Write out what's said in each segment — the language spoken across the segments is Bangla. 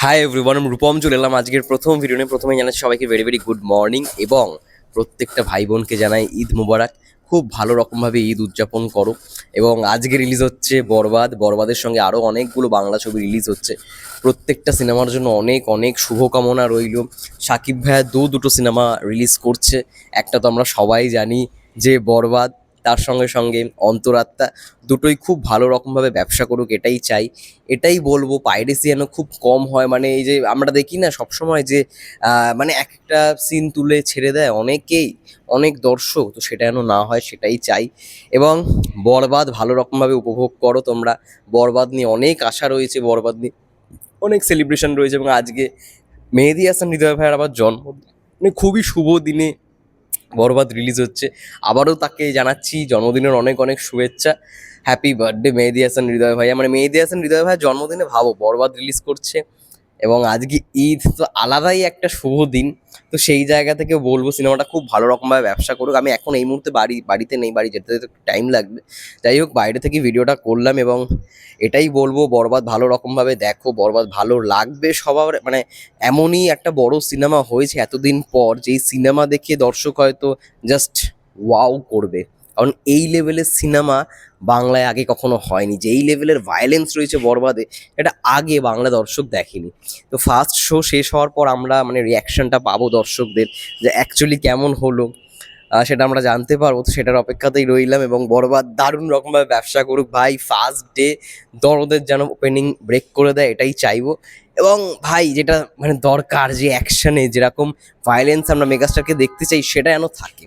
হাই এভরিওয়ান, আমি রূপম চলে এলাম আজকের প্রথম ভিডিও নিয়ে। প্রথমে জানাচ্ছি সবাইকে ভেরি ভেরি গুড মর্নিং এবং প্রত্যেকটা ভাই বোনকে জানাই ঈদ মুবারক। খুব ভালো রকমভাবে ঈদ উদযাপন করো। এবং আজকে রিলিজ হচ্ছে বরবাদ। বরবাদের সঙ্গে আরও অনেকগুলো বাংলা ছবি রিলিজ হচ্ছে। প্রত্যেকটা সিনেমার জন্য অনেক অনেক শুভকামনা রইল। সাকিব ভাইয়া দুটো সিনেমা রিলিজ করছে। একটা তো আমরা সবাই জানি যে বরবাদ, তার সঙ্গে সঙ্গে অন্তরাত্মা। দুটোই খুব ভালো রকমভাবে ব্যবসা করুক, এটাই চাই। এটাই বলবো, পাইরেসি যেন খুব কম হয়। মানে এই যে আমরা দেখি না সবসময় যে মানে এক একটা সিন তুলে ছেড়ে দেয় অনেকেই, অনেক দর্শক, তো সেটা যেন না হয় সেটাই চাই। এবং বরবাদ ভালো রকমভাবে উপভোগ করো তোমরা। বরবাদ নিয়ে অনেক আশা রয়েছে, বরবাদ নিয়ে অনেক সেলিব্রেশন রয়েছে। এবং আজকে মেহেদী হাসান হৃদয় ভাইয়ের আবার জন্মদিন, মানে খুবই শুভ দিনে বরবাদ রিলিজ হচ্ছে। আবারও তাকে জানাচ্ছি জন্মদিনের অনেক অনেক শুভেচ্ছা। হ্যাপি বার্থডে মেহেদী হাসান হৃদয় ভাইয়া। মানে মেহেদী হাসান হৃদয় ভাইয়ের জন্মদিনে ভাবো বরবাদ রিলিজ করছে, এবং আজকে ঈদ, তো আলাদাই একটা শুভ দিন। তো সেই জায়গা থেকে বলবো সিনেমাটা খুব ভালো রকমভাবে ব্যবসা করুক। আমি এখন এই মুহূর্তে বাড়িতে নেই, বাড়ি যেতে যেতে টাইম লাগবে। যাই হোক, বাইরে থেকে ভিডিওটা করলাম এবং এটাই বলবো বরবাদ ভালো রকমভাবে দেখো। বরবাদ ভালো লাগবে সবার। মানে এমনই একটা বড় সিনেমা হয়েছে এতদিন পর, যেই সিনেমা দেখে দর্শক হয়তো জাস্ট ওয়াও করবে। কারণ এই লেভেলের সিনেমা বাংলায় আগে কখনো হয়নি। যে এই লেভেলের ভায়োলেন্স রয়েছে বরবাদে, এটা আগে বাংলা দর্শক দেখেনি। তো ফার্স্ট শো শেষ হওয়ার পর আমরা মানে রিয়াকশনটা পাবো দর্শকদের, যে অ্যাকচুয়ালি কেমন হলো সেটা আমরা জানতে পারবো। তো সেটার অপেক্ষাতেই রইলাম। এবং বরবাদ দারুণ রকমভাবে ব্যবসা করুক ভাই। ফার্স্ট ডে দরদের যেন ওপেনিং ব্রেক করে দেয়, এটাই চাইবো। এবং ভাই যেটা মানে দরকার, যে অ্যাকশনে যেরকম ভায়োলেন্স আমরা মেগাস্টারকে দেখতে চাই, সেটা যেন থাকে।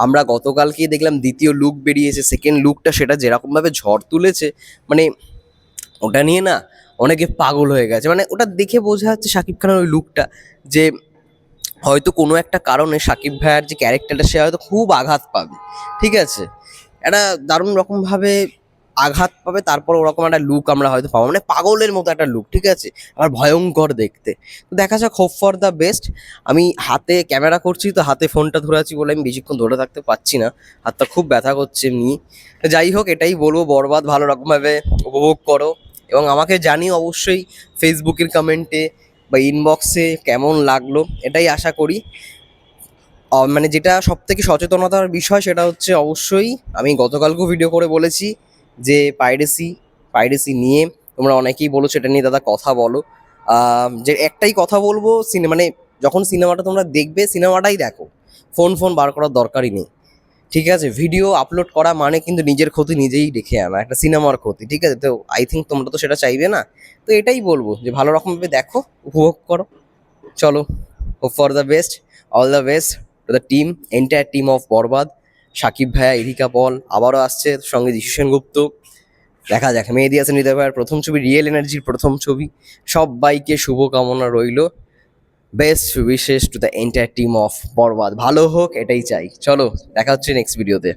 আমরা গতকালকেই দেখলাম দ্বিতীয় লুক বেরিয়েছে, সেকেন্ড লুকটা, সেটা যেরকমভাবে ঝড় তুলেছে, মানে ওটা নিয়ে না অনেকে পাগল হয়ে গেছে। মানে ওটা দেখে বোঝা যাচ্ছে শাকিব খানের ওই লুকটা, যে হয়তো কোনো একটা কারণে সাকিব ভাইয়ার যে ক্যারেক্টারটা, সে হয়তো খুব আঘাত পাবে, ঠিক আছে, একটা দারুণ রকমভাবে আঘাত পাবে। তারপর ওরকম একটা লুক আমরা হয়তো পাবো, মানে পাগলের মতো একটা লুক, ঠিক আছে, আর ভয়ঙ্কর দেখতে। তো দেখা যাক, হোপ ফর দ্য বেস্ট। আমি হাতে ক্যামেরা করছি, তো হাতে ফোনটা ধরে আছি বলে আমি বেশিক্ষণ ধরে থাকতে পারছি না, হাতটা খুব ব্যথা করছে এমনি। তো যাই হোক, এটাই বলবো, বরবাদ ভালো রকমভাবে উপভোগ করো। এবং আমাকে জানিও অবশ্যই ফেসবুকের কমেন্টে বা ইনবক্সে কেমন লাগলো, এটাই আশা করি। মানে যেটা সব থেকে সচেতনতার বিষয়, সেটা হচ্ছে অবশ্যই আমি গতকালকেও ভিডিও করে বলেছি যে পাইরেসি নিয়ে তোমরা অনেকেই বলেছো, এটা নিয়ে দাদা কথা বলো। যে একটাই কথা বলবো, মানে যখন সিনেমাটা তোমরা দেখবে, সিনেমাটাই দেখো, ফোন ফোন বার করার দরকারই নেই, ঠিক আছে। ভিডিও আপলোড করা মানে কিন্তু নিজের ক্ষতি নিজেই ডেকে আনা, একটা সিনেমার ক্ষতি, ঠিক আছে। তো আই থিঙ্ক তোমরা তো সেটা চাইবে না। তো এটাই বলবো যে ভালো রকমভাবে দেখো, উপভোগ করো। চলো, hope for the best, all the best to the team, entire team of Borbaad. Shakib ভাইয়া, ইরিকা পল আবারও আসছে, সঙ্গে যিশু সেনগুপ্ত। দেখা যাক, মেহেদী হাসান হৃদয় ভাইয়ের প্রথম ছবি, রিয়েল এনার্জির প্রথম ছবি। সবাইকে শুভকামনা রইল। Best wishes to the entire team of Borbaad. ভালো হোক, এটাই চাই। চলো, দেখা হচ্ছে নেক্সট ভিডিওতে।